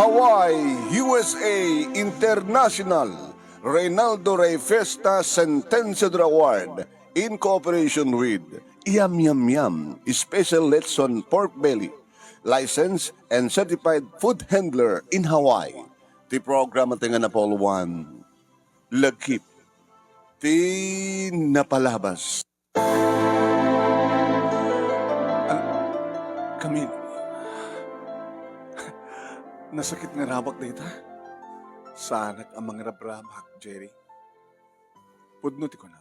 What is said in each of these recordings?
Hawaii, USA International Reynaldo Rey Fiesta Sentenciador Award in cooperation with Yum Yum Yum Special Letson Pork Belly, licensed and certified food handler in Hawaii. Ti programa tinga na Paul 1, lagkip, ti napalabas. Kami, nasakit nga rabak dita. Sanak ang mga rabrabak, Jerry. Pudno ti ko na.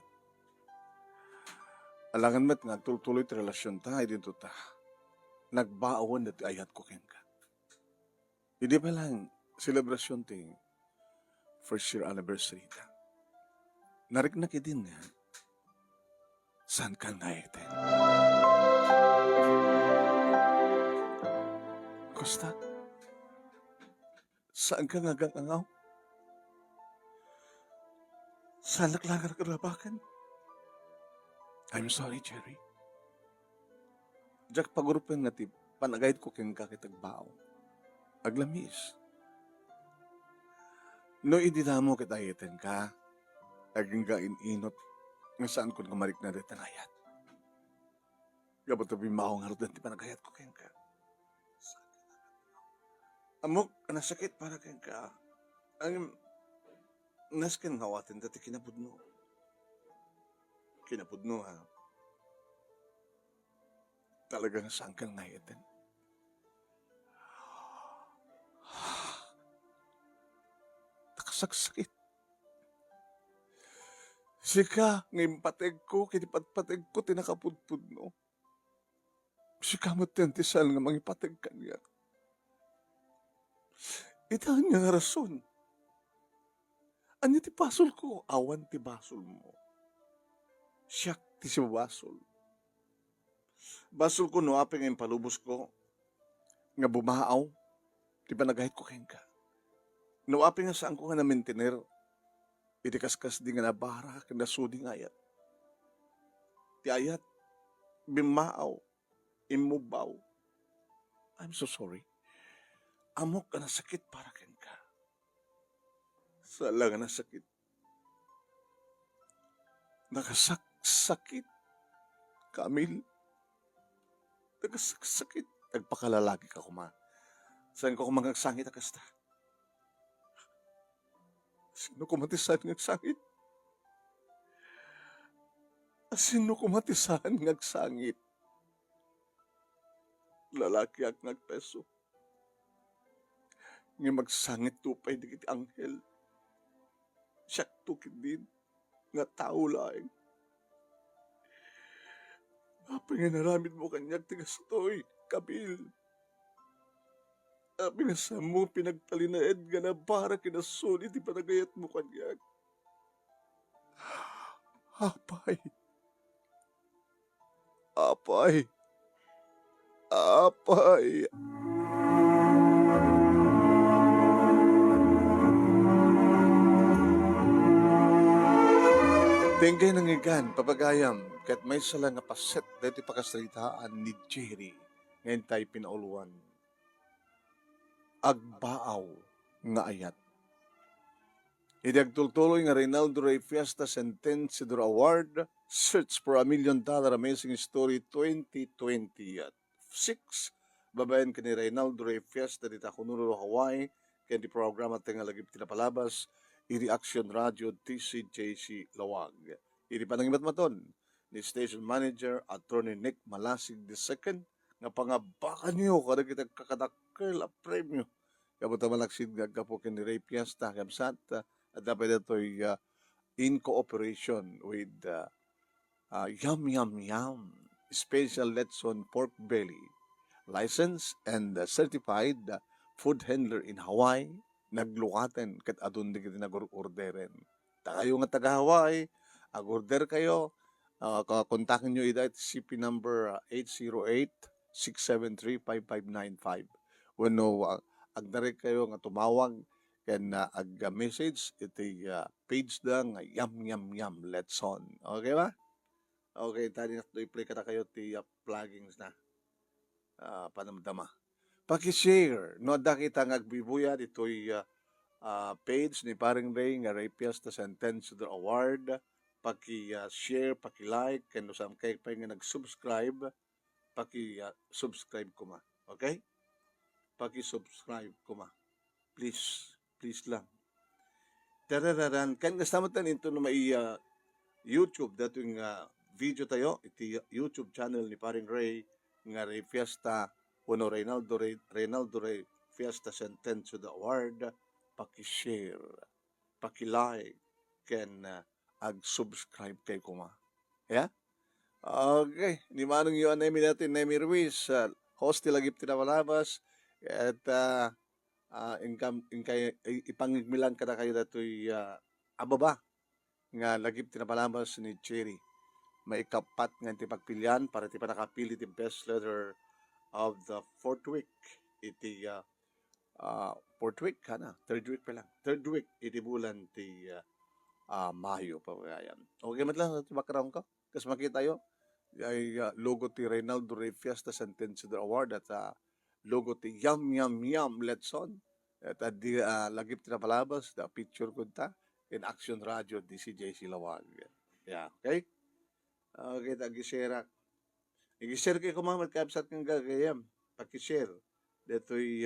Alangan met nga tuloy ti relasyon ta, dito ta. Nagbaawan na ti ayat ko ken ka. Hindi pa lang selebrasyon ti first year anniversary ta. Narik na din nga. Saan ka naiten? Kosta? Saan ka nga gangangaw? Saan naklangar karabakan? I'm sorry, Jerry. Jack pagurupan nga ti panagayit ko ken kakitagbao. Aglamis. No idinamo kitayeten ka, aging inot nga saan ko ngamarik na detan ayat. Gabot tabi maong harudan ti panagayat ko ken ka. Amok, nasakit para ken ka. Ang nasken ngawatin dati kinapudno. Kinapudno ha. Talagang saan kang nayatin. Nakasaksakit. Sika, ngayon pateg ko, kinipatpateg ko, tinakapudpudno. Sika matentisal nga mangipateg kanya. Itahan niya nga rason. Anya ti basol ko, awan ti basol mo. Siyak ti si basol. Basol ko no apeng ang palubos ko, nga bumaaw, ti panagahit ko ken ka. No apeng nga saan ko nga na-maintainer, iti kaskas di nga nabara, kanda suding ayat. Ti ayat, bimaaw, imubaw. I'm so sorry. Amok ka na sakit para ken ka. Sala nga na sakit. Nakasaksakit. Kamil. Nakasaksakit. Nagpakalalagi ka kuma. Saan ko kumangagsangit akasta? Sino kumatisan ngagsangit? Sino kumatisan ngagsangit? Lalaki ak nagpeso. Nga magsangit tupay di kiti anghel. Siyak tukid din. Nga tao laing. Apa nga naramid mo kanyag tigastoy, Kabil. Abi nga sa mo pinagtalinaed nga na para kinasulit ipanagayat mo kanyag. Apay. Apay. Apay. Tingkay nangigan, papagayam, kat may sala nga paset dito pakasalitaan ni Jerry, ngayon tayo pinauluan. Agbaaw nga ayat. Idagtultuloy nga Reynaldo Rey Fiesta Sentenciador Award, Search for $1 Million Amazing Story 2020 at 6. Babayan ka ni Reynaldo Rey Fiesta dito Honolulu, Hawaii, kaya di programa tinga lagi tinapalabas, i-Reaction Radio TCJC Lawag. Iri panangimat maton ni Station Manager Attorney Nick Malasig II nga pangabakan niyo kada kita kakadakkel a premyo. Kabuta malaksid nga kapo ken ni Ray Fiesta kamsat at dapat ito'y in cooperation with Yum Yum Yum Special Letson Pork Belly, licensed and certified food handler in Hawaii. Naglukaten kat adun di kita nag-orderen. Kayo nga taga-Hawaii, ag-order kayo, kontakin nyo ita at CP number 808-673-5595. Wano, ag-direct kayo nga tumawag, kan ag-message, iti page da nga Yum Yum Yum Let's On. Okay ba? Okay, tadi na i-play ka na kayo ti pluggings na panamdama. Paki-share. No, da kita ngagbibuya dito'y page ni Paring Ray nga Ray Fiesta Sentenciador Award. Paki-share, paki-like, kendo sam kay pa nga nag-subscribe, paki-subscribe ko ma. Okay? Paki-subscribe ko ma. Please, please lang. Tarararan, kan kastamatan ito na may YouTube dating video tayo, iti YouTube channel ni Paring Ray nga Ray Fiesta Uno Reynaldo Ray Fiesta Sentenciador Award. Paki-share, paki-like, ken ag-subscribe kay kuma. Yeah? Okay. Ni manong yun namin natin, Nemi Ruiz, host tilagip tinawalabas, at ipangigmilan ka na kayo dato'y ababa, nga lagip tinapalabas ni Cherry. May ikapat nga ti pagpilian para ti pa nakapili ti best letter of the fourth week. Iti fourth week ka na, third week pa lang. Third week, iti bulan ti Mayo pa yan. Okay, matlang sa background ko. Kasi makita tayo, ay logo ti Reynaldo Ray Fiesta Sentenciador Award at logo ti Yum Yum Yum Letson. At lagip ti napalabas, the picture ko ta, in Action Radio, DCJC Lawag. Yeah, okay? Okay, tag-share. I-share kayo kung mga magkabsat kang gagayam. Pag-share. Dito'y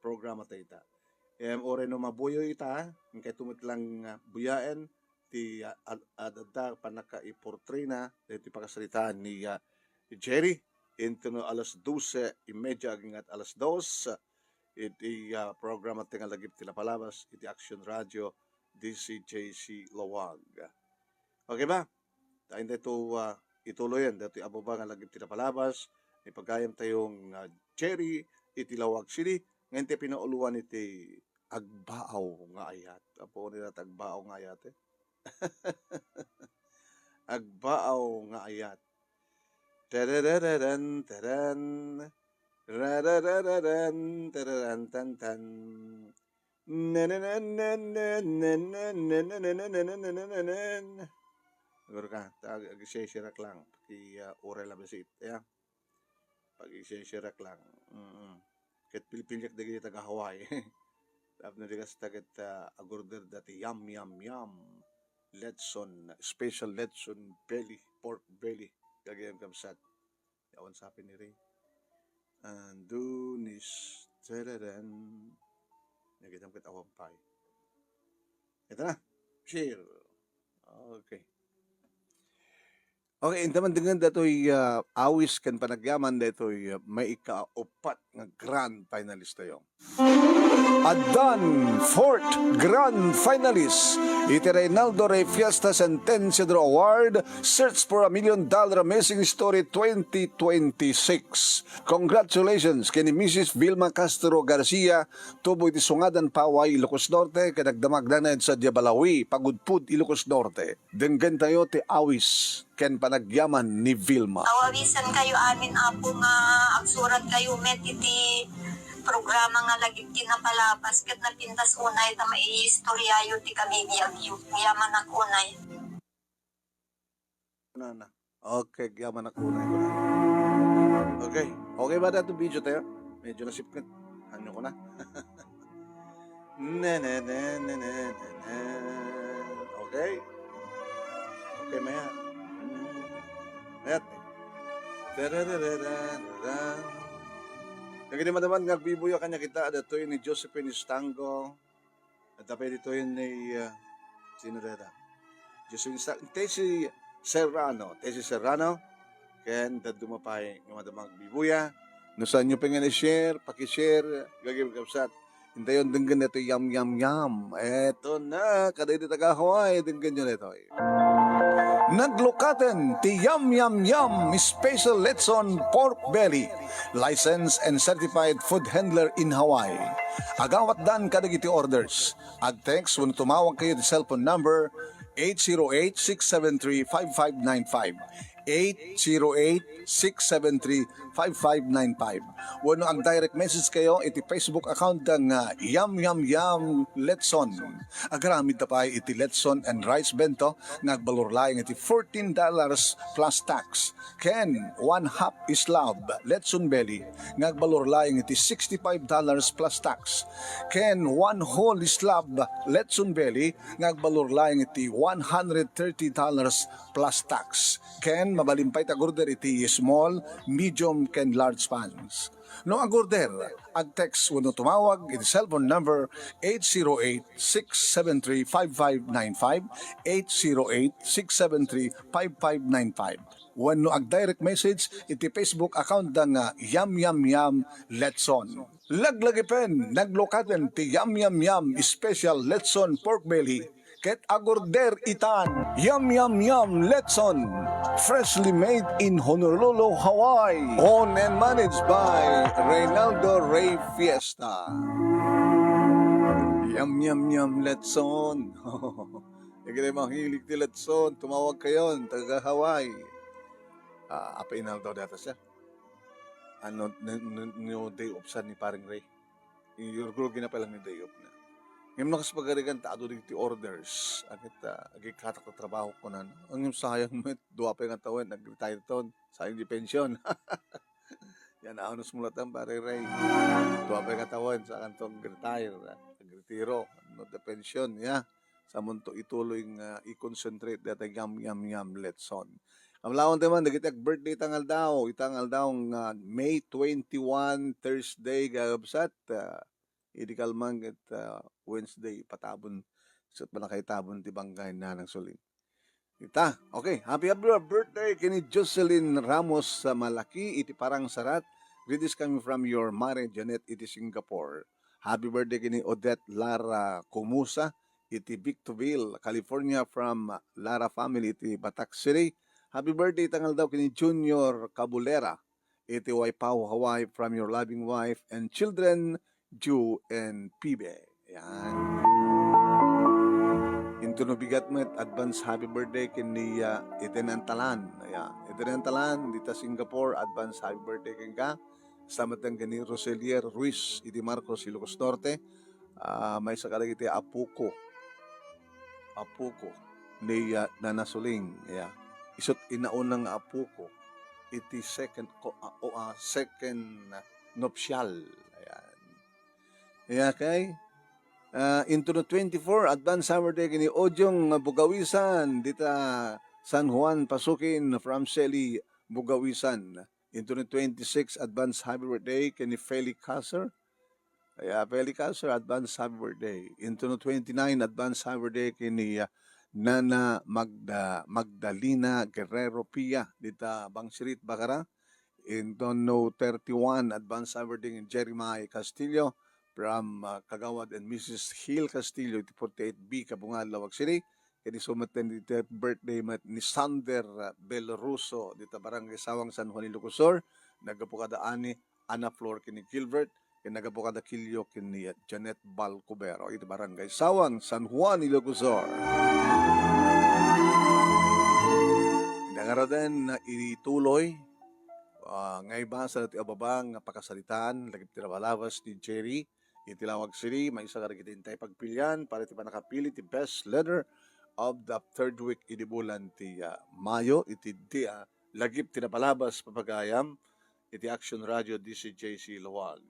programa tayo ita. Ore no mabuyo ita, kaya tumit lang buyain, ti adada panaka-iportray na, dito pakasalitaan ni Jerry, into no alas 12:30 hanggang alas 2, iti programa tinga lagip tila palabas, iti Action Radio, DCJC Lawag. Okay ba? Tayo dito ituloyan, dito ababa nga lagip tila palabas, ipagayam tayong Jerry, iti Lawag City, ngayon ti pinauluan iti agbaaw nga ayat. Apo nila agbaaw nga ayat eh. Agbaaw nga ayat. Tararararan, taran. Rararararan, tararan, tan, tan. Siguro ka, pag-isisirak lang. Pag-i-oral lang basit. Pag-isisirak lang. Kahit Pilipinyak dagi taga-Hawaii. Tapos na digas tagat agorder dati yum yum yum. Letson, special Letson belly, pork belly. Gagayang kamsat. Yawan sa akin ni Ray. Andunis, tararan. Nagitang kita wampay. Ito na. Share. Okay. Okay, intaman dengan dato'y awis kan panagyaman dato'y may ika-upat nga grand finalist tayo. Adan fourth grand finalist iti Reynaldo Ray Fiesta Sentenciador Award Search for $1 Million Amazing Story 2026. Congratulations kini Mrs. Vilma Castro Garcia, tubo iti Sungadan Paway, Ilocos Norte, kadagdamagdanad sa Diabalawi, Pagudpud, Ilocos Norte. Denggan tayo ti awis ken panagyaman ni Vilma. Awawisan kayo amin apo nga agsurat kayo met iti programa nga lagip tinapalapas ket napintas unay ta maiistoryayo ti kabibiyagyo. Yaman ak unay. Na. Okay, yaman ako na. Okay. Okay ba dato video tayo? Medyo nasipkit. Hanyo ko na. Okay. Okay, maya. Ayat. Naging madaman nagbibuyo kanya kita dato ni Josephine Estango at tapay dito yun ni sino data? Josephine Estango, Tessie Serrano ken dadumapay ng madamang bibuya no saan nyo pengen i-share, paki-share gagawin kapsat hintayon denggan ito yum yum yum eto na kada ito taga-Hawaii denggan nyo nito Naglukaten ti Yum Yum Yum Special Letson Pork Belly, licensed and certified food handler in Hawaii. Agawat dan kadagiti orders. Ag-text when tumawag kayo ti cellphone number 808-673-5595. 808-673-5595. Wano ang direct message kayo, iti Facebook account ng Yum Yum Yum Letson. Agaramid na pa iti Letson and Rice Bento, nagbalor laing iti $14 plus tax. Ken, 1/2 islab, Letson Belly, nagbalor laing iti $65 plus tax. Ken, 1 whole islab, Letson Belly, nagbalor laing iti $130 plus tax. Ken, mabalimpay tagorder iti small, medium, ken large pans. No agorder, ag text wano tumawag iti cellphone number 808-673-5595, 808-673-5595. Wano ag direct message iti Facebook account ng Yum Yum Yum Letson. Laglagipen, naglokaten ti Yum Yum Yum Special Letson Pork Belly. Ket agorder itan, Yum Yum Yum Letson, freshly made in Honolulu, Hawaii. Owned and managed by Reynaldo Ray Fiesta. Yum Yum Yum Letson. Ikaw ay mahilig ti Letson, tumawag kayo, taga Hawaii. Apa Inaldo data siya? Ano, no day off sa ni paring Ray. Yung ginapalang ni day off na. Ngayon nakaspagarigan taado di ti orders. Agit agikatak na trabaho ko na. Ang yung sayang mo, duwa pa yung tawin, nag-retire ton. Sayang di pension. Yan, anos mulatan pare Ray. Duwa pa yung tawin sa kantong retire. Nag-retiro. No the pension, yeah. Sa munto ituloy nga i-concentrate data Yum Yum Yum Letson. Kamlawan naman, nagitag birthday itangal daw May 21, Thursday, gagabsat. Idikal man at Wednesday, patabon sa panakaitabon ti banggay na ng suling. Ita, okay. Happy birthday kini Jocelyn Ramos sa Malaki, iti parang sarat. Greetings coming from your Mare Janet, iti Singapore. Happy birthday kini Odette Lara Kumusa, iti Victorville, California from Lara family, iti Batak City. Happy birthday tangal daw kini Junior Cabulera, iti Waipao, Hawaii from your loving wife and children, Ju and Pibe. Yan. Into no bigat mo advance happy birthday kini Itenantalan. Ayan. Itenantalan dita Singapore, advance happy birthday kin ka. Salamat ang gani Roselier Ruiz, iti Marcos Ilocos Norte. May sakalag iti Apuko ni Nanasuling. Ayan. Isot inaunang Apuko iti second nuptial. Ayan kay into the 24 advance summer day kini Ojong Bugawisan dita San Juan Pasukin from Shelly Bugawisan. Into the 26 advance happy birthday kini Feli Caser. Feli Caser advance happy birthday. Into the 29 advance happy birthday kini Nana Magdalena Guerrero Pia dita Bangsirit Bacara. Into no 31 advance happy birthday kini Jeremiah Castillo from Kagawad and Mrs. Hill Castillo, iti 48B, Kabungan, Lawag City. Kini sumaten dito birthday ni Sander Belruso, dito Barangay Sawang, San Juan, Ilocosur. Nagapukada ani Ana Flor kini Gilbert. Kini nagapukada Kilyo kini Janet Balcubero, iti Barangay Sawang, San Juan, Ilocosur. Nangaradan na ituloy ngay ba sa nati ababang pakasalitan, lagip tinabalabas ni Jerry, itilawag City, may isa karagitintay pagpilian para iti panakapili ti best leader of the third week iti bulan ti Mayo, iti lagip tinapalabas papagayam, iti Action Radio DCJC Luwag.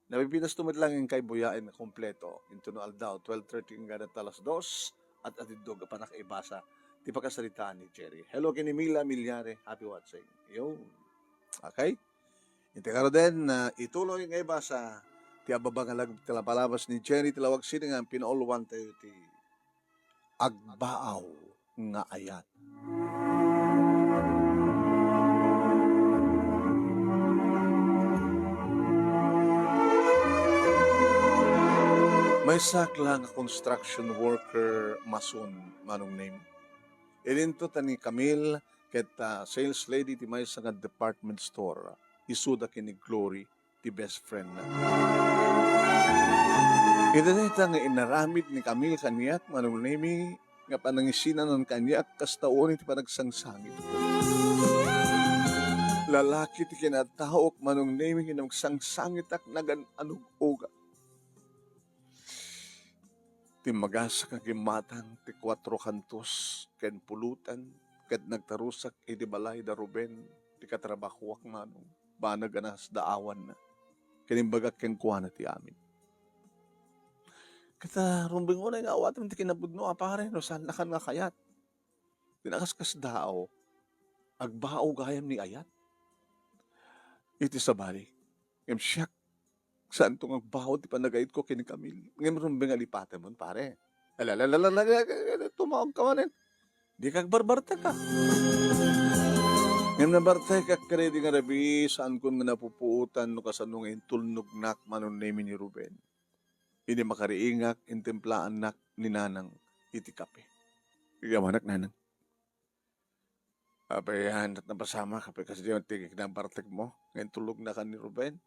Nabibinas tumid lang yung kay buyain na kompleto, into no aldaw, 12:30 nga talas 2, at atidog panakaibasa, ti pakasalitan ni Jerry. Hello kini Mila Milyare, happy watching. Yo. Okay? Intikaro din na ituloy ngay ba sa tiababang talapalabas ni Jerry tilawag sini nga pinauluan tayo ti agbaaw nga ayat. May sakla nga construction worker mason manong name. Ilinto tani Camille ket sales lady ti may nga department store. Isuda kini Glory ti best friend na. Ito nga inaramid ni Camille kaniyak manong name nga panangisinan ng kanyak kas taon iti panagsangsangi. Lalaki ti kinataok manong naming inong sangsangitak nagan anuga. Ti magasa kagimatang ti 4 kantos ken pulutan ket nagtarusak iti balay da Ruben ti katrabahuak manong banag anas daawan na kinimbagak ken kuana ti amin. Kata rumbing unay nga awatem ti kinabudno apare no saan nakan nga kayat. Tinakaskas dao agbao gayam ni ayat. Iti sabali. Ngem siyak saan tong agbaho ti panagayit ko kini Camille. Ngem rumbing alipate mon pare. Alalalala tumawag ka manin. Di kag barbarte ka. Ngem nabarte ka kredi nga rabi saan kun nga napupuutan no kasanong tulnog nak manon name ni Ruben. Ini makariingak intemplaan nak ni nanang iti kape. Igamanak nanang. Apayan at napasama kapag kasi di matigik na partek mo. Ngayon tulog na ka ni Ruben.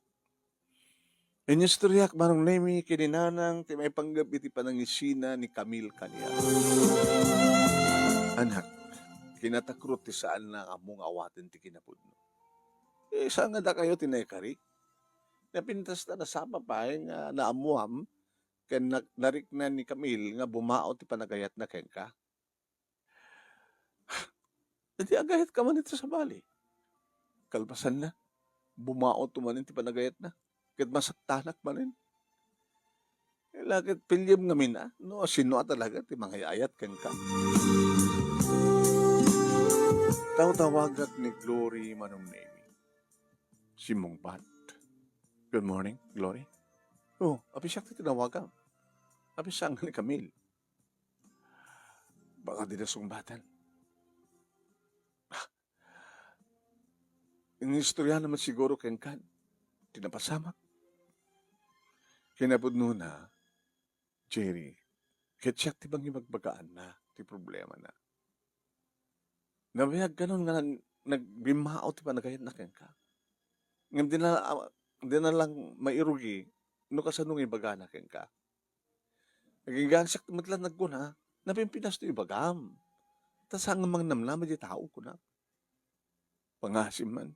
Inyong istoryak marong nemi kininanang ti may panggap iti panangisina ni Camille kaniya. Anak, kinatakrut ti saan na among awatin ti kinapudno. Saan nga da kayo tinekari? Napintas na nasama pa nga naamuam ken narik na ni Camille nga bumao ti panagayat na kenka. Jadi agayat ka man ito sa bali. Kalpasan na. Bumao tumanin ti panagayat na. Kat masaktanak manin. Lakit pilyem nga mina. No, sino talaga ti mga ayat ken ka. Tawagak ni Glory manong name. Si Mong Pat. Good morning, Glory. Oh, apisak ti tinawagan. Apisak ni Camille. Baka di na sungbatan. Inistorya naman siguro ken kan. Tinapasamak. Kinapudno na, Jerry, ketsak ti bang magbagaan na, ti problema na. Nabayag ganun nga nagbimao ti panagayat na ken ka. Ngam di na lang mairugi, no kasanong ibaga na ken ka. Naging gangsak matlan nagkuna, napimpinas to ibagam. Tas ang mang namnaman di tao ko na. Pangasim man.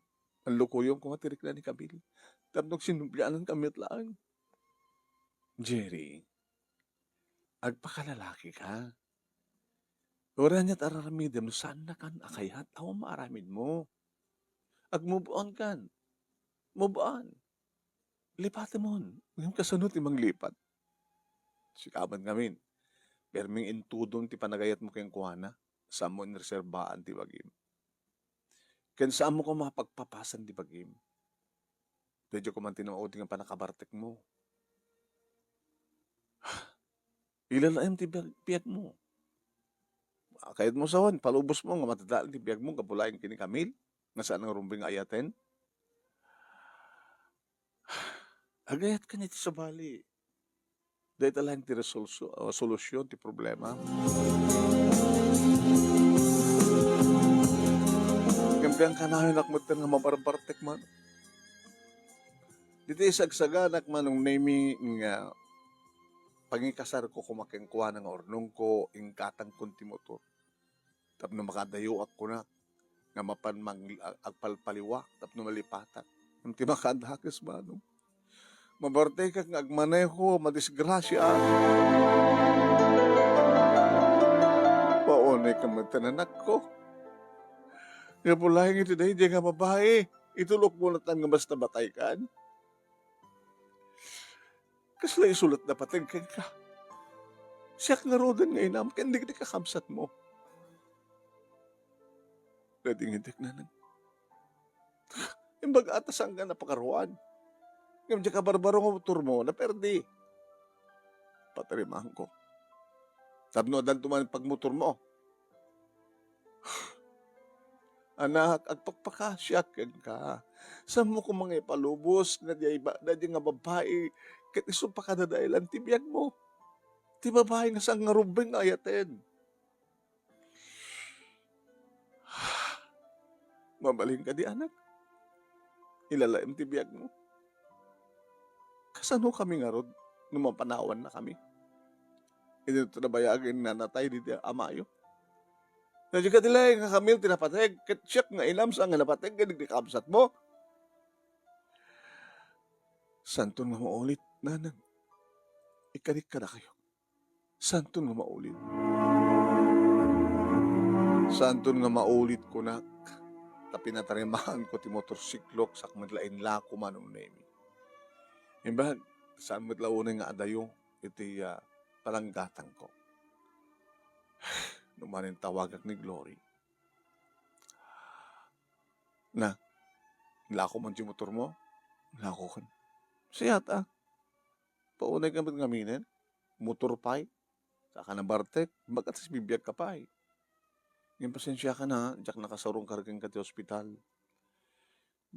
Ang lukuyong kumatirik na ni Camille. Tapos sinumpianan kami at laan. Jerry, agpakalalaki ka. Ora niya't araramidem no saan na kan akayat awa maaramid mo. Ag-move on kan. Move on. Lipat mo. Ngayon kasunod imang lipat. Sikaban ngamin. Perming intudong ti panagayat mo kayong kuhana. Sa mo inreserbaan ti bagim. Ken saan mo ko mapagpapasan di bagim. Medyo ko man tinuod nga panakabartek mo. Ilalaim ti biyag mo. Kayat mo sawan, palubos mo nga matadaan ti biyag mo, kapulain kini Camille, nga saan ang rumbing ayaten. Agayat ka niti sa bali. Dahil talagang ti solusyon, ti problema. Gambiyang kanahin akmutan nga mabarbartek man. Dito isagsaganak manong naming nga pangikasar ko kumakengkuha ng ornong ko ing katang kunti motor. Tapno makadayo ako na nga mapan agpalpaliwak tapno malipatak. Ang timakadhakis manong. Mabarte ka nga agmaneho, madisgrasya. Paonay ka magtananak ko. Nga pulahin ito dahil di nga babae. Itulok mo na nga basta batay kan. Kasla isulat na patengkeng ka. Siyak nga rodan nga inam, kaya hindi ka kamsat mo. Pwedeng hindi na nang. Yung bag-atas ang nga napakaruan. Ngayon ka barbaro ng motor mo, naperdi. Patarimahan ko. Sabno dan tuman pagmotor mo. Anak, agpagpakasyakin ka. Saan mo kung mga ipalubos na di nga babae, kat iso pa kada dahilan, tibiyag mo. Ti babae nga sang ngarubing ayaten. Mabaling ka di anak. Ilalaim tibiyag mo. Kasano kami nga rod, nung mapanawan na kami. Ito na bayagin na natay di amayo. Nadyo ka nila nga Kamil tinapateg. Kat siyak nga ilam sa nga napateg. Ganig di kabsat mo. Santon nga maulit, nanang. Ikarik ka na kayo. Santon nga maulit. Santon nga maulit ko na. Tapinatarimahan ko ti motorsiklok sa kamadlain lako manong nemi. Imbag, saan matlaunay nga adayo, iti palanggatang ko. Numanin tawagak ni Glory. Na, lako man ti motor mo? Lako kan. Siyat paunay ka ba't ngaminin? Motor pa'y? Saka na bartek? Bagat sa bibiyag ka pa'y? Yung pasensya ka na, diyak nakasarong kargang ka ti hospital.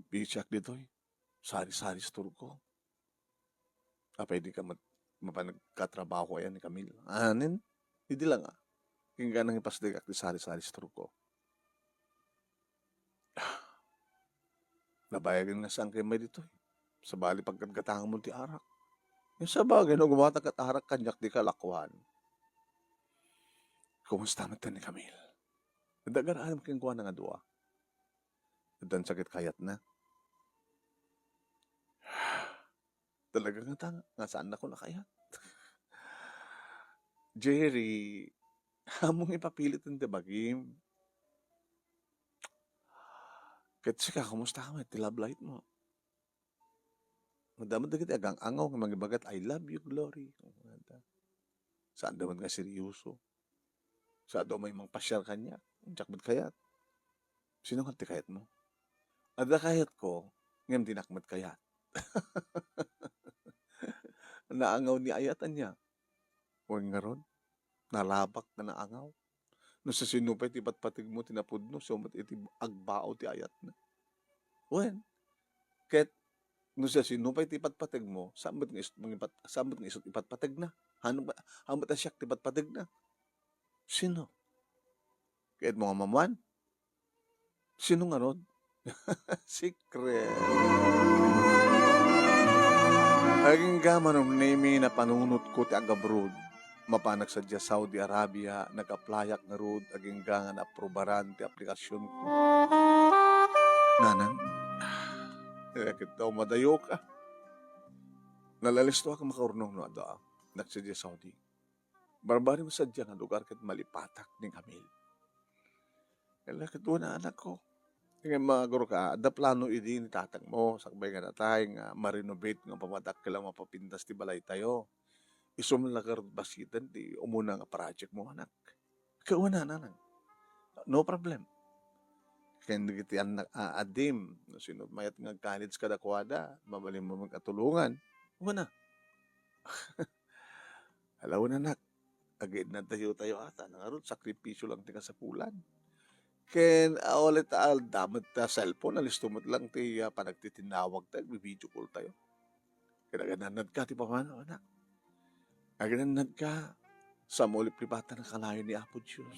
Bisyak dito Sari-sari store ko. Pwede ka mapanagkatrabaho ayan ni Camille. Anin? Hindi lang Hingga nang ipasdig ak ti sari-sari store ko. Nabayagan nga saan kayo may dito Sa bali pagkatgatang mo ti arak. Yung sa bagay, no, gumatag at arak kanyak di kalakwan. Kumusta natin ni Camille? Nadagaraan mo kang kuha nga dua. Dan sakit kayat na. Talaga nga tanga. Nga saan na ko nakayat? Jerry, hamong ipapilit ng debagim. Kasi ka, kumusta ka ti love life mo? Madamad na kita agang angaw ng mga bagat, I love you, Glory. Saan daman nga seryoso? Saan daw may mga pasyal kanya? Jakbad kayat? Sino nga ti kayat mo? Ada kayat ko, ngayon dinakmat kayat. Naangaw ni ayatan niya. Huwag nga ron, nalabak na naangaw. No sa sinupay, ti patpatig mo, tinapod no, so mat iti agbao ti ayat na. Wen, ket, no sa sinupay, ti patpatig mo, sambat nga isot ipatpatig na. Hamat na siyak ti patpatig na. Sino? Kahit mga maman? Sino nga ron? Secret. Aging gaman ng name na panunot ko ti agabrood. Mapanak sa Saudi Arabia, nag-applyak nga road, aging gangan aprobaran ti aplikasyon ko. Nanan, kita madayo ka. Nalalisto ako makaurnong no ada, nagsadya Saudi. Barbari mo sadya nga lugar kat malipatak ni Camille. Kaya katuwa na anak ko. Ngayon maguro ka, ada plano idi ni tatang mo, sakbay nga na tayo nga ma-renovate nga pamatak ka lang mapapintas ti balay tayo. Isum lagar basitan di umuna nga project mo anak. Kauna na nang. No problem. Kaya nagiti anak adim, no sino mayat nga college kada kwada, mabalim mo magkatulungan. Una. Alaw na anak. Agad na tayo ata. Nangarot, sakripisyo lang ti kasapulan. Ken ulit damat ta cellphone alistumot lang ti panagtitinawag tayo, video call tayo. Kaya gananad ka ti pamano anak. Gananad ka sa mulip pribata ng kalayo ni Apo Diyos.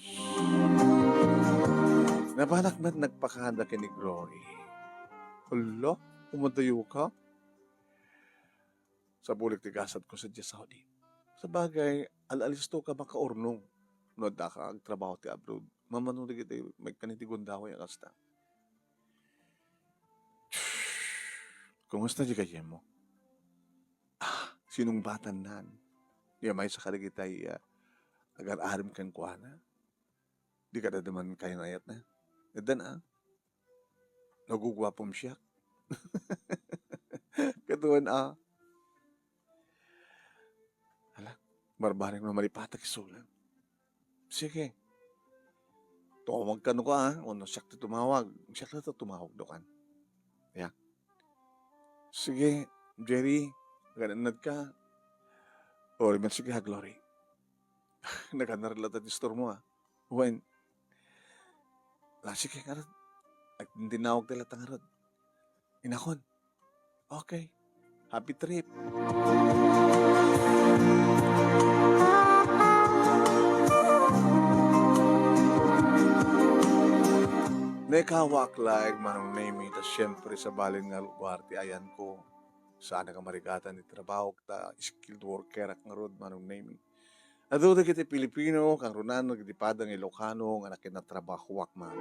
Nabanak man nagpakahanda kini Glory. Hala, umadayo ka? Sa bulik tigasat ko sa Saudi. Sa bagay, alalisto ka makaurnong. No da ka agtrabaho ti abroad. Mamanulig ito, may kanitigon daw yung kasta. Kumusta di kaya mo? Sinong batan nan? Di may sa kaligitay agar-arim kang kuana. Di ka dadaman kayo na ayat na. Dan nagugwapom siya. Katuan Hala, barbaring na malipatak isulan. Sige. Tumawag ka no ka Ano siyak na tumawag. Siyak na tumawag dokan. Yeah. Sige, Jerry. Gananad ka. O, riman sige ha, Glory. Nakanarelata di store mo When? Sige nga rin. Hindi nawag tila tangarod. Inakon. Okay. Happy trip. Nekawak like manong name ta siyempre sa balin nga lugar ti ayan ko. Sana ka marigatan ni trabaho ta skilled worker ak nga rod manong name. Adu da kiti Pilipino, kang runan nagdipadang Ilocano, nga nakinatrabaho man.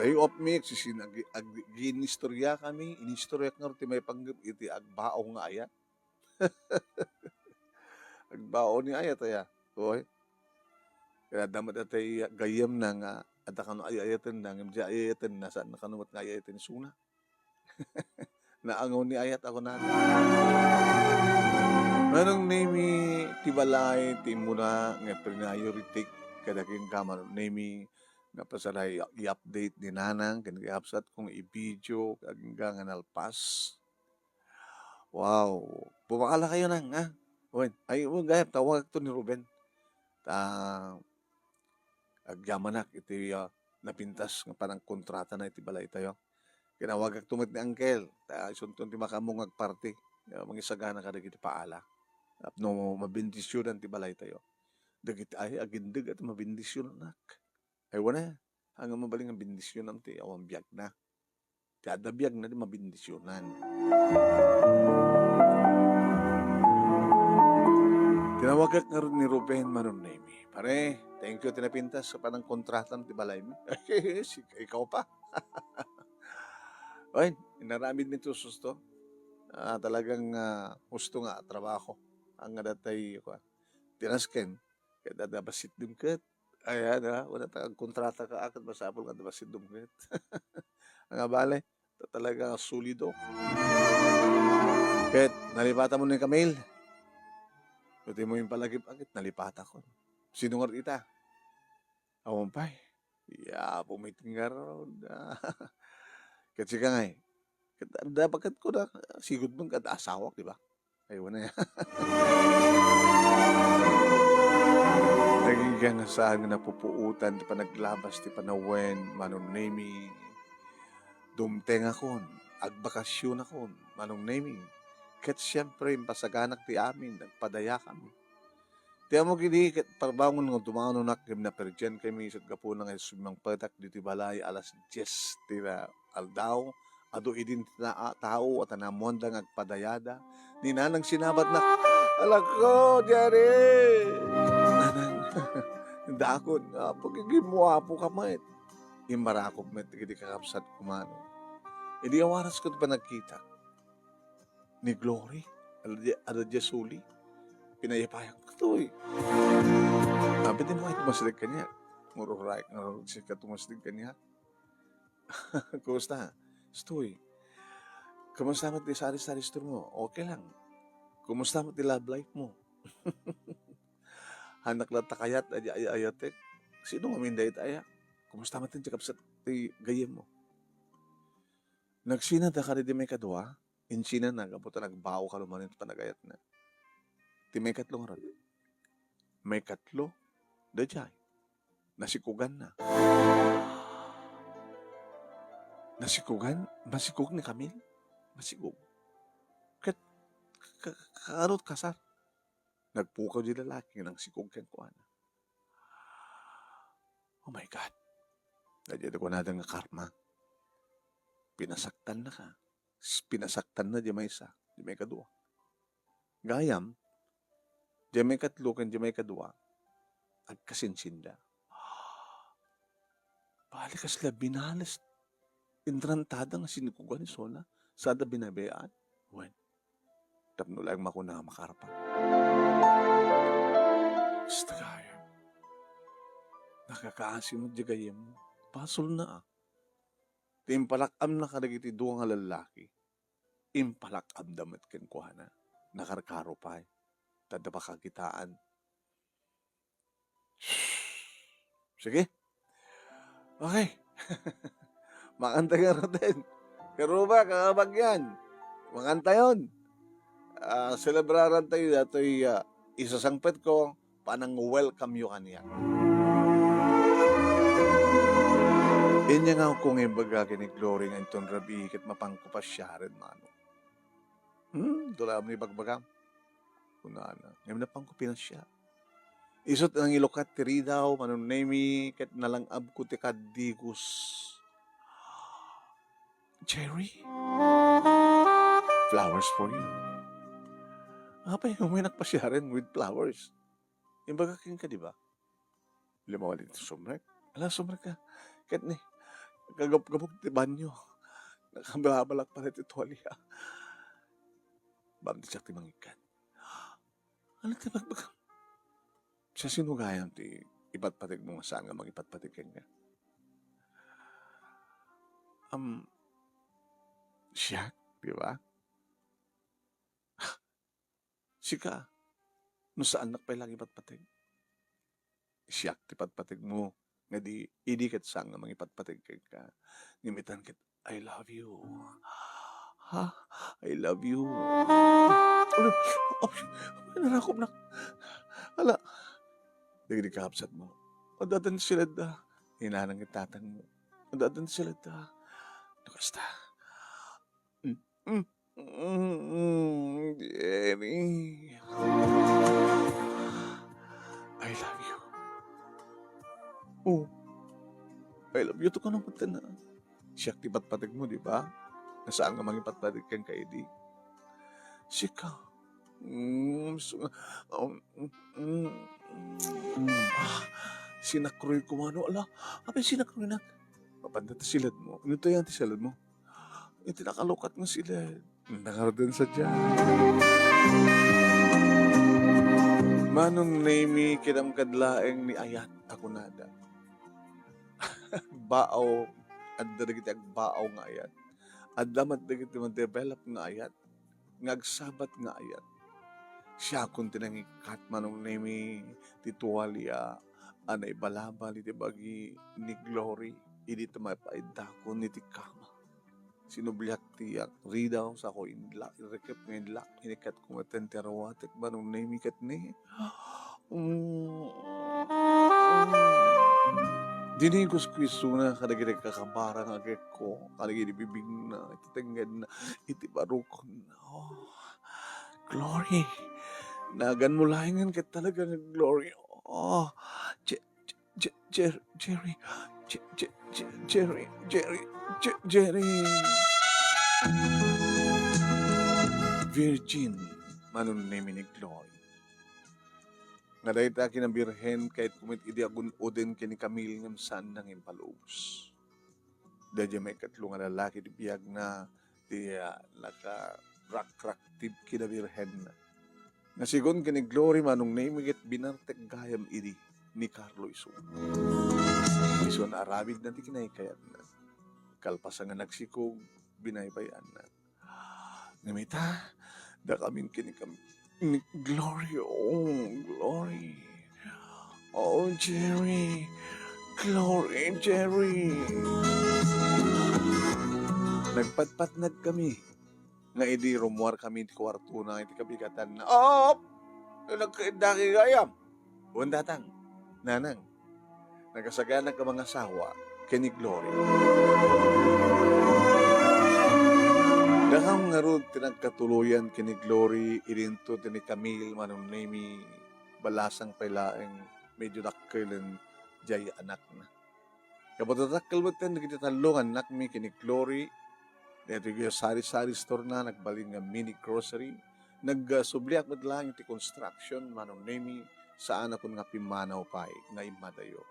Day of me, ginistorya kami, inistorya nga rin may panggap iti agbao nga ayat. Agbao ni ayat aya. Oy, kaya damat atay gayam na nga, at kano ayatan na, nga ayatan na, saan nakanumat nga ayatan suna. Naangaw ni ayat ako natin. Manong name tibalay timuna nga priority kadaking kamar name nga pasalay i-update ni nanang kan i-upsat kung i-video kaging nga nalpas. Wow, bumakala kayo nang ha. Oy, ay gayap tawag to ni Ruben. Agyamanak iti napintas nga parang kontrata na iti balay tayo. Kinawagak tumit ni Angkel. Isunton ti makamong agparty. Mangisagana ka iti paala. No mabindisyonan ti balay tayo. Dagit ay agindig at mabindisyon nak. Ay wana hanggang mabaling ang bindisyonan ti awang biyag na. Ti ada biyag na di mabindisyonan. Tinawagak nga rin ni Ruben Manunemi. Pare, thank you tinapintas sa panang kontratan ti balay mo. Ikaw pa. Ay, inaramid nito susto. Talagang gusto nga trabaho. Ang nga datay tinasken. Kaya dadabasit dumket. Ayan wala tagang kontrata ka akad masapol nga dabasit dumket. Ang balay, talaga solido. Kaya nalipatan mo na yung Camille. Pwede mo yung palagip-agit, nalipata ko. Sino nga kita? Awang pay. Pumiting nga ron. Kasi ka nga dapat ko na sigod mong kada-asawak, di ba? Ayaw na yan. Naging ka nga saan nga napupuutan, di pa naglabas, di pa nawen, manong naming, dumteng akon, agbakasyon akon, manong naming, kat siyempre, pasaganak ti amin, nagpadaya kami. Tiyan mo gini, kat parbangon ng tumano nakim na perjan kami, isat ka po ng sumang patak, dito balay, alas 10, tira aldaw, ado idin na tao at anamonda ng agpadayada, ni nanang sinabat na, alak ko, Jerry! Nanang, dakon, pagiging mo apo ka mait. Imarakop met, hindi kakapsat kumano. Hindi awaras ko pa nagkita. Ni Glory, ada Jesuli, pinayapayang ko to eh. Sabi din mo, tumaslig ka niya. Ngururay, siya tumaslig ka niya. Kumusta? Stoy. Kumusta mo ti sari-sari store mo? Okay lang. Kumusta mo ti love life mo? Hanak lang takayat, ayatek. Sino maminday aya? Kumusta mo ti kapsat ti gayem mo? Nagsina da ka di may kadwa? Insina na, kaputa nagbao ka lumanin panagayat na. Ti may katlo nga ron. May katlo? Dajay. Nasikugan na. Nasikugan? Masikug ni Camille? Masikug. Karot kasar. Nagpukaw di lalaki ng sikug ken ko ana. Oh my God. Nadya ko na nga karma. Pinasaktan na ka. Pinasaktan na di may isa. Di may kadua. Gayam, di may katlo kan di may kadua. Agkasinsinda. Balikas la binalas. Intrantada nga sinikugan ni Sona. Sada binabayaan. When? Tapno lang makuna makarpa. Basta kaya. Nakakaasim mo di gayem mo. Pasol na Timpalakam na karagiti duwang nga lalaki. Impalakam damat ken kuhana. Nakarkaro pa Tada pa kakitaan. Sige. Okay. Makanta nga natin. Pero ba, kakabag yan. Makanta yun. Celebraran tayo dato'y isasangpet ko panang welcome yo kaniya. Inya nga kung ibaga kini Glory nga itong rabi kat mapangkupas siya rin mano. Dula mo ni bagbagam. Kunana. Ngayon na pangkupinas siya. Isot ang ilokat tiri daw, manunemi, kat nalangab ko ti kadigus. Cherry? Flowers for you. Apay, may nagpasya rin with flowers. Yung bagaking ka, di ba? Lumawa dito, sumrek. Ala, sumrek ka. Kahit ni, kagap-gapog ti banyo. Nakabalak pa rin ito, tuwalya. Bam, di siya ti mangikan. Ano ti bagbagam? Siya sinugayam ti ipatpatig mo nga saan nga magipatpatikin nga. Siya, di ba? Sika, no saan nakpay lang ipatpatig? Siya, ti patpatig mo. Nga di, idi kat saan nga magipatpatig ka. Nimitan kit, I love you. Ha? I love you. Ano? Narakop na. Ala. Digdi ka hapsat mo. Adatan sila da. Hinanang itatang mo. Adatan sila da. Nakasta. Jerry. I love you. Oh. I love you. Ito ka naman na. Siyak ti patpatig mo, di ba? Nasaan nga mga patpatig kang kaidi? Sika. Sinakroy ko ano. Ala, abay sinakroy na. Mapanda ti silad mo. Ano to yan ti silad mo? Iti nakalukat nga silad. Nakaroon sa dyan. Manong name kinamkadlaeng ni Ayat ako nada. Baaw. At daragiti agbaaw nga ayat. At damat daragiti develop nga ayat. Ngagsabat nga ayat. Siya kung tinangikat manong name tituwalya anay balabal iti bagi ni Glory. Idi tamapaidakon iti kama. Sinubliak tiyak. Ridaw sa ko inla. Irekep nga inla. Inikat kong atenterawatik manong name kat ni. Dinigos ko iso na kadagiri kakabara nga ko. Kadagiri bibig na. Ititanggad na. Iti barukon na. Oh, Glory. Nagan mo lahingan ka talaga ng Glory. Oh, Jerry. Jerry. Virgin. Manon name ni Glory. Nga dahil taki ng birhen kahit kumit idi agun oden kini Camille ngam saan nang impalubos. Dadya may katlong nga lalaki di biyag na di naka rak tib kina birhen na. Nga sigon kini Glory manong naimigit binartek gayam idi ni Carlo Iso. Iso na arabid na di kinaykayat na. Kalpasan nga nagsikog binaybayan na. Ngamita, da kaming kini ni Glory, oh, Glory. Oh, Jerry. Glory, Jerry. Nagpatpatnag kami. Nga idi rumuar kami di kwarto na iti kabigatan na, oh, nagkaindaki gayam. Buwan datang, nanang. Nagasagana ka mga sawa, kini Glory. Daham nga ron tinagkatuluyan kini Glory, irinto tini Camille, manong name balasang pailaeng medyo dakkelan jay anak na. Kapatatakal mo ten, nagititalungan anak mi kini Glory, dito yung sari-sari store na, nagbaling nga mini grocery, nagsubliak mo lang iti construction, manong name saan ako nga pimanaw pa nga imadayo.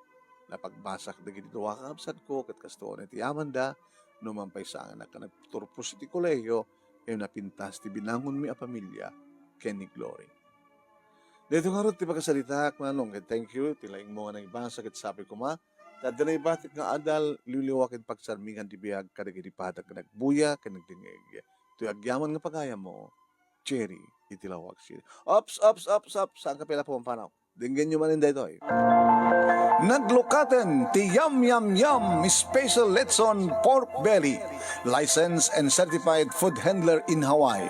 Napagbasak na gito wakabsad ko, kat kastoon iti Amanda, numampay sa anak ka nagturpos iti koleyo, yung napintas ti binangon mi a pamilya, Kenny Glory. Dito nga rin, ti pagkasalita, manong, thank you, tilaing mo nga nang ibasa, kat sabi ko ma, tadanay batik nga adal, liliwakin pagsarmingan ti biyag, kadagiripatak ka nagbuya, ka nagdingig. Ito agyaman nga pagaya mo, Cherry, itilawag siya. Ops, saan ka pala pumampanaw? Dinggan nyo man ito eh. Naglukaten ti Yum Special Letson Pork Belly, licensed and certified food handler in Hawaii.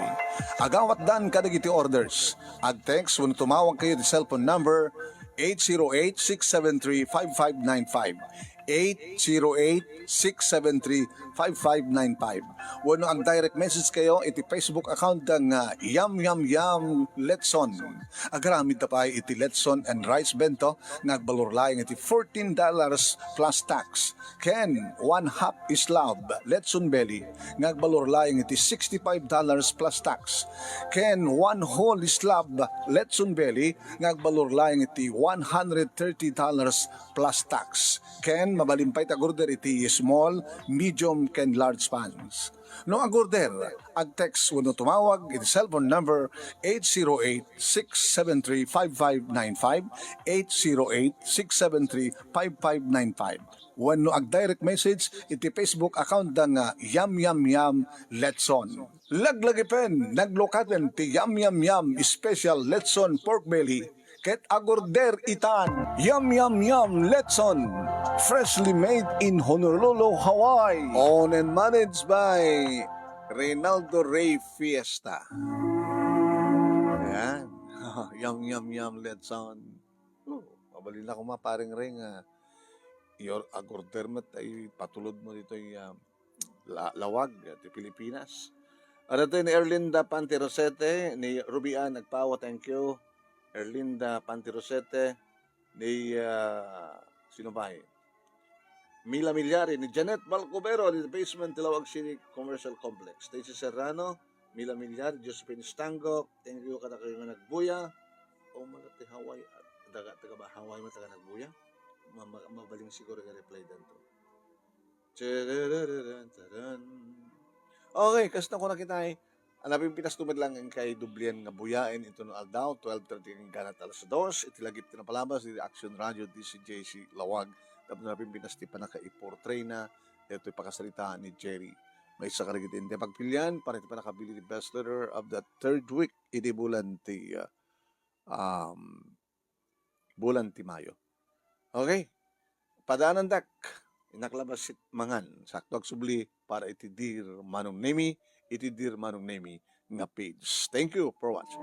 Agawat dan kadagiti orders. At text when tumawag kayo ti cellphone number 808-673-5595. 808-673-5595. Wano ang direct message kayo, iti Facebook account ng Yum Yum Yum Letson. Agaramid na pa iti Letson and Rice Bento, nagbalor laing iti $14 plus tax. Ken, 1/2 islab, Letson Belly, nagbalor laing iti $65 plus tax. Ken, 1 whole islab, Letson Belly, nagbalor laing iti $130 plus tax. Ken, mabalimpay tagorder iti small, medium, ken large pans. No agorder, ag-text wano tumawag iti cellphone number 808-673-5595, 808-673-5595. Wano ag-direct message iti Facebook account ng Yum Yum Yum Letson. Laglagipen, naglokaten ti Yum Yum Yum Special Letson Pork Belly. Ket agorder itan, Yum Yum Yum Letson, freshly made in Honolulu, Hawaii. Owned and managed by Reynaldo Ray Fiesta. Ayan. Yum Yum Yum Letson. Mabalin ako maparing ring. Your agorder mo ay patulod mo dito yung lawag at Pilipinas. At ito ni Erlinda Pantirosete, ni Rubian Nagpawa, thank you. Erlinda Pantirosete, ni sino ba Mila Milyari, ni Janet Balcobero, ni Basement Tilawag City Commercial Complex. Stacy Serrano, Mila Milyari, Josephine Stango, thank you kada kayo nga nagbuya. O malati Hawaii, taga ba Hawaii mo taga nagbuya? Mabaling siguro nga reply dito. Okay, kasi na ko nakita anapin pinastumad lang ang kay Dublian nga buyain ito no aldaw, 12:30 ang ganat alas 2, itilagip na palabas di Action Radio DCJC Lawag. Tapos anapin pinasti pa na ka-i-portray na ito'y pakasalitaan ni Jerry. May isa karigitin di pagpilian, para ito pa nakabili ni Best Letter of the third week, iti bulan ti Mayo. Okay, padaanan dak, inaklabas sit mangan, sakto subli para iti Dear Manong Nemi nga page. Thank you for watching.